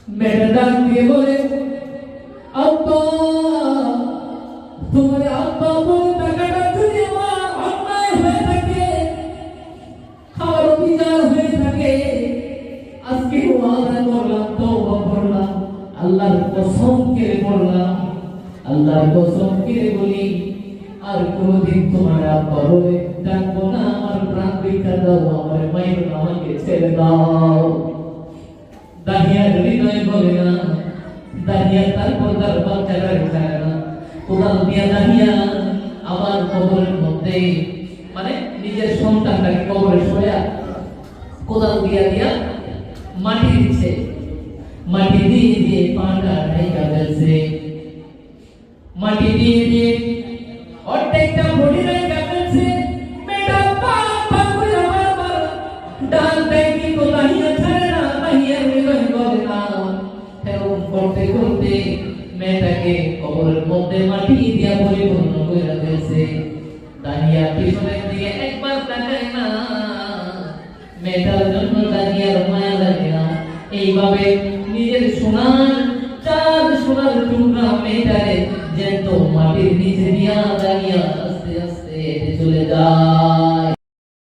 মেয়েটা ডাক দিয়ে বলে, আব্বা, তোমার আব্বা বলে টাকাটা যদি আমার অন্যায় হয়ে থাকে, আমার অভিযান হয়ে থাকে, আজকে ওয়াদা করলাম, তওবা করলাম, আল্লাহর কসম করে বললাম, আল্লাহর কসম করে বলি, আর কোনদিন তোমার আব্বা বলে ডাকবো না। আমার প্রাণ ভিক্ষা দাও, আমার মায়ের আমাকে ছেড়ে দাও। দাহিয়ার হৃদয় বলে না, দাহিয়া তারপর তার বাচ্চারা ছাড়ে না। কোদাল দিয়া দাহিয়া আবার কবরের মধ্যে, মানে নিজের সন্তানটাকে কবরে শোয়া কোদাল দিয়া দিয়া মাটি দিচ্ছে, মাটি দিয়ে দিয়ে পাটা ঢাইকা ফেলছে, মাটি দিয়ে দিয়ে অর্ধেকটা বডি ঢাইকা ফেলছে। মেয়েটা পা পা করে আমার ডাল দেয়, কিন্তু দাহিয়া ছাড়ে না। দাহিয়ার হৃদয় বলে না। এরকম করতে করতে মেয়েটাকে কবরের মধ্যে মাটি দিয়া পরিপূর্ণ করে ফেলছে। দাহিয়া পিছনের দিকে একবার তাকায় না, মেয়েটার জন্য দাহিয়ার মায়া লাগে না। এইভাবে নিজের সোনার চাঁদ, সোনার টুকরা মেয়েটারে জ্যান্ত মাটির নিচে দিয়া দাহিয়া আস্তে আস্তে হেঁটে চলে যায়।